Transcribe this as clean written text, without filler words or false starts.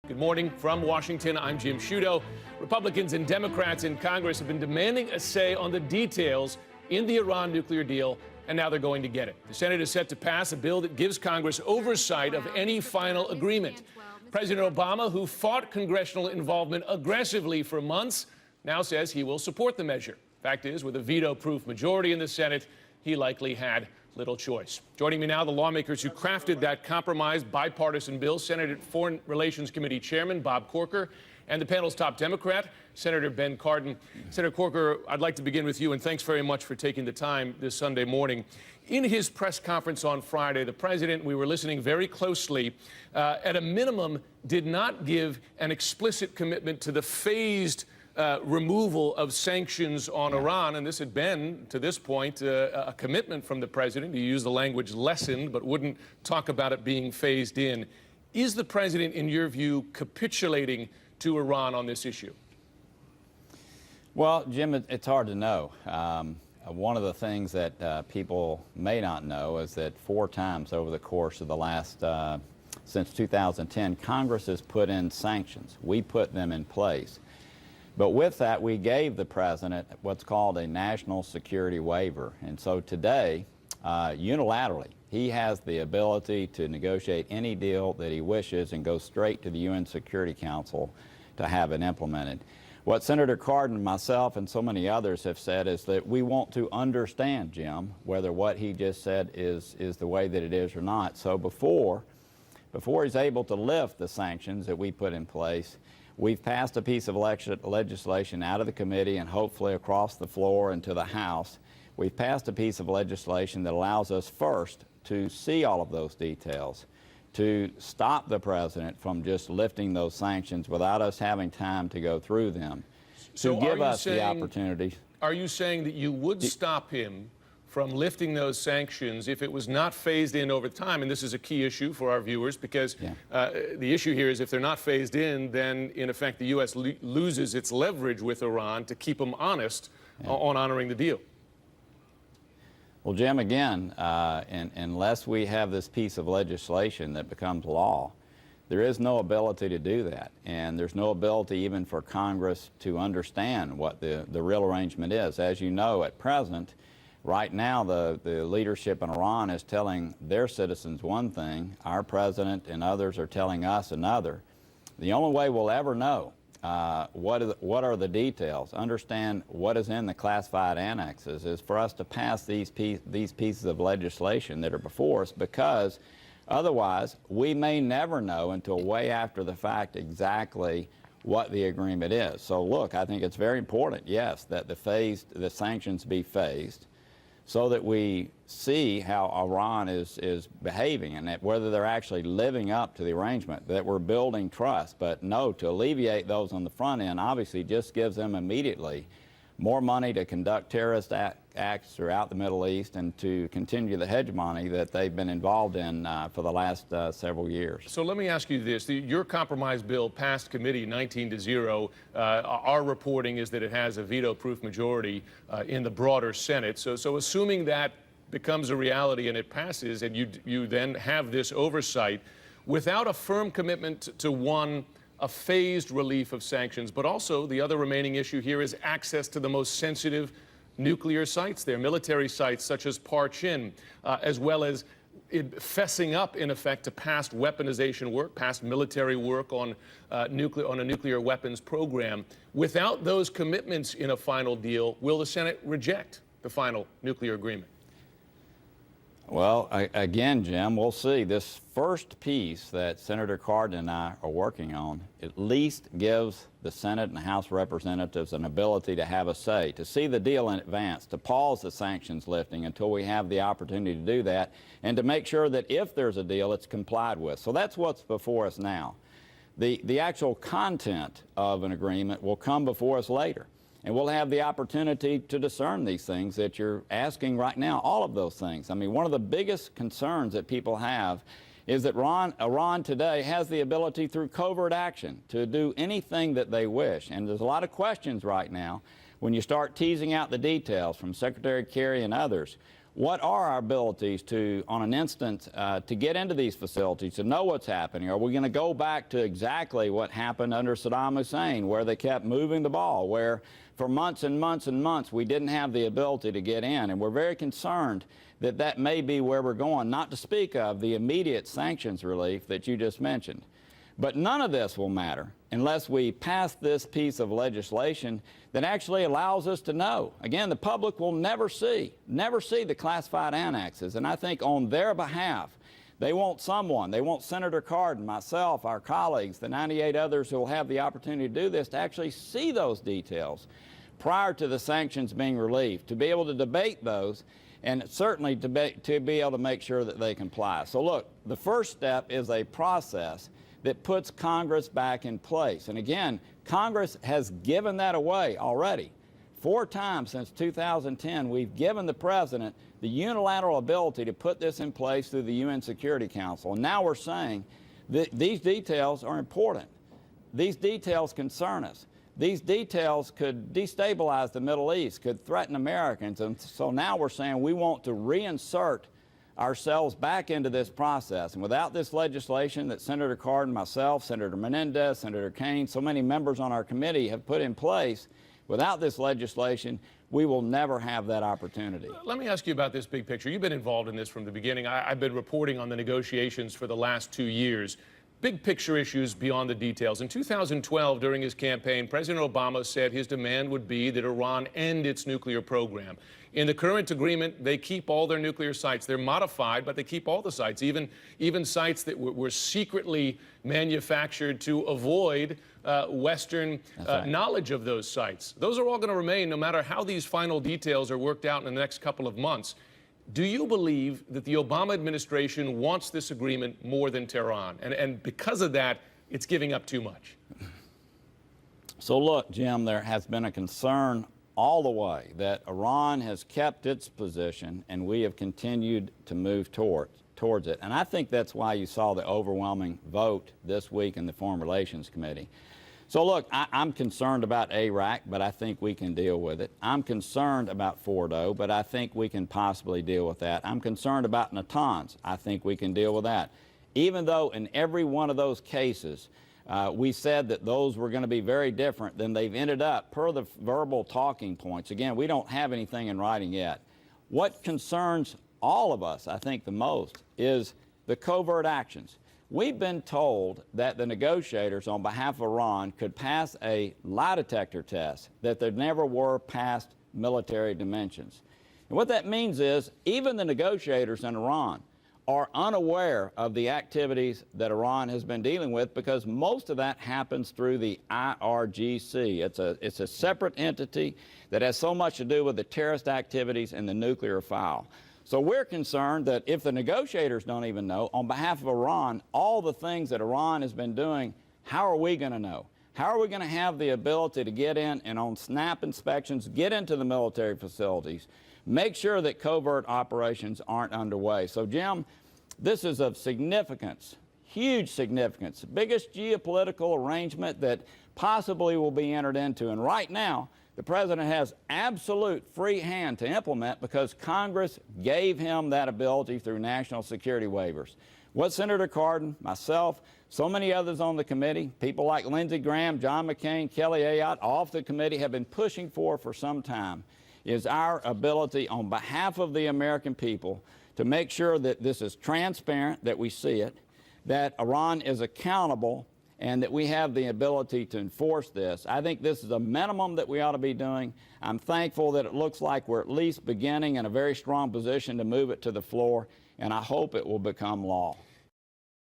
Good morning from Washington. I'm Jim Sciutto. Republicans and Democrats in Congress have been demanding a say on the details in the Iran nuclear deal, and now they're going to get it. The Senate is set to pass a bill that gives Congress oversight of any final agreement. President Obama, who fought congressional involvement aggressively for months, now says he will support the measure. Fact is, with a veto-proof majority in the Senate, he likely had little choice. Joining me now, the lawmakers who crafted that compromise bipartisan bill, Senate Foreign Relations Committee Chairman Bob Corker and the panel's top Democrat, Senator Ben Cardin. Senator Corker, I'd like to begin with you, and thanks very much for taking the time this Sunday morning. In his press conference on Friday, the president, we were listening very closely, at a minimum, did not give an explicit commitment to the phased removal of sanctions on Iran, and this had been, to this point, a commitment from the president. He used the language lessened, but wouldn't talk about it being phased in. Is the president, in your view, capitulating to Iran on this issue? Well, Jim, it's hard to know. One of the things that people may not know is that 4 times over the course of the last, since 2010, Congress has put in sanctions. We put them in place. But with that, we gave the president what's called a national security waiver. And so today, unilaterally, he has the ability to negotiate any deal that he wishes and go straight to the UN Security Council to have it implemented. What Senator Cardin, myself, and so many others have said is that we want to understand, Jim, whether what he just said is the way that it is or not. So before he's able to lift the sanctions that we put in place, we've passed a piece of legislation out of the committee and hopefully across the floor into the House. We've passed a piece of legislation that allows us first to see all of those details, to stop the president from just lifting those sanctions without us having time to go through them, to give us the opportunity. Are you saying that you would stop him from lifting those sanctions if it was not phased in over time? And this is a key issue for our viewers, because the issue here is if they're not phased in, then in effect the U.S. loses its leverage with Iran to keep them honest on honoring the deal. Well, Jim, again, unless we have this piece of legislation that becomes law, there is no ability to do that. And there's no ability even for Congress to understand what the real arrangement is. As you know, at present, right now, the leadership in Iran is telling their citizens one thing, our president and others are telling us another. The only way we'll ever know what are the details, understand what is in the classified annexes, is for us to pass these pieces of legislation that are before us, because otherwise we may never know until way after the fact exactly what the agreement is. So look, I think it's very important, yes, that the sanctions be phased, so that we see how Iran is behaving and that whether they're actually living up to the arrangement, that we're building trust. But no, to alleviate those on the front end obviously just gives them immediately more money to conduct terrorist acts throughout the Middle East and to continue the hegemony that they've been involved in for the last several years. So let me ask you this. Your compromise bill passed committee 19-0. Our reporting is that it has a veto-proof majority in the broader Senate. So assuming that becomes a reality and it passes, and you then have this oversight, without a firm commitment to a phased relief of sanctions, but also the other remaining issue here is access to the most sensitive nuclear sites there, military sites such as R-Tenn, as well as fessing up, in effect, to past weaponization work, past military work on a nuclear weapons program. Without those commitments in a final deal, will the Senate reject the final nuclear agreement? Well, again, Jim, we'll see. This first piece that Senator Cardin and I are working on at least gives the Senate and the House of Representatives an ability to have a say, to see the deal in advance, to pause the sanctions lifting until we have the opportunity to do that, and to make sure that if there's a deal, it's complied with. So that's what's before us now. The actual content of an agreement will come before us later. And we'll have the opportunity to discern these things that you're asking right now, all of those things. I mean, one of the biggest concerns that people have is that Iran today has the ability through covert action to do anything that they wish. And there's a lot of questions right now when you start teasing out the details from Secretary Kerry and others. What are our abilities to, on an instant, to get into these facilities, to know what's happening? Are we going to go back to exactly what happened under Saddam Hussein, where they kept moving the ball, where for months and months and months we didn't have the ability to get in? And we're very concerned that that may be where we're going, not to speak of the immediate sanctions relief that you just mentioned. But none of this will matter unless we pass this piece of legislation that actually allows us to know. Again, the public will never see the classified annexes. And I think on their behalf, they want someone, they want Senator Cardin, myself, our colleagues, the 98 others who will have the opportunity to do this, to actually see those details prior to the sanctions being relieved, to be able to debate those, and certainly to be able to make sure that they comply. So look, the first step is a process that puts Congress back in place. And again, Congress has given that away already. 4 times since 2010, we've given the president the unilateral ability to put this in place through the UN Security Council. And now we're saying that these details are important. These details concern us. These details could destabilize the Middle East, could threaten Americans. And so now we're saying we want to reinsert ourselves back into this process. And without this legislation that Senator Cardin, myself, Senator Menendez, Senator Kane, so many members on our committee have put in place, without this legislation, we will never have that opportunity. Let me ask you about this big picture. You've been involved in this from the beginning. I've been reporting on the negotiations for the last 2 years. Big picture issues beyond the details. In 2012, during his campaign, President Obama said his demand would be that Iran end its nuclear program. In the current agreement, they keep all their nuclear sites. They're modified, but they keep all the sites, even sites that were secretly manufactured to avoid Western knowledge of those sites. Those are all going to remain no matter how these final details are worked out in the next couple of months. Do you believe that the Obama administration wants this agreement more than Tehran? And because of that, it's giving up too much? So look, Jim, there has been a concern all the way that Iran has kept its position and we have continued to move towards it. And I think that's why you saw the overwhelming vote this week in the Foreign Relations Committee. So look, I'm concerned about Iraq, but I think we can deal with it. I'm concerned about Fordo, but I think we can possibly deal with that. I'm concerned about Natanz. I think we can deal with that. Even though in every one of those cases, we said that those were going to be very different than they've ended up per the verbal talking points. Again, we don't have anything in writing yet. What concerns all of us, I think, the most is the covert actions. We've been told that the negotiators on behalf of Iran could pass a lie detector test, that there never were past military dimensions. And what that means is even the negotiators in Iran are unaware of the activities that Iran has been dealing with, because most of that happens through the IRGC. It's a separate entity that has so much to do with the terrorist activities in the nuclear file. So we're concerned that if the negotiators don't even know, on behalf of Iran, all the things that Iran has been doing, how are we going to know? How are we going to have the ability to get in and on snap inspections, get into the military facilities, make sure that covert operations aren't underway? So, Jim, this is of significance, huge significance, biggest geopolitical arrangement that possibly will be entered into. And right now, the president has absolute free hand to implement because Congress gave him that ability through national security waivers. What Senator Cardin, myself, so many others on the committee, people like Lindsey Graham, John McCain, Kelly Ayotte, off the committee have been pushing for some time, is our ability on behalf of the American people to make sure that this is transparent, that we see it, that Iran is accountable, and that we have the ability to enforce this. I think this is a minimum that we ought to be doing. I'm thankful that it looks like we're at least beginning in a very strong position to move it to the floor, and I hope it will become law.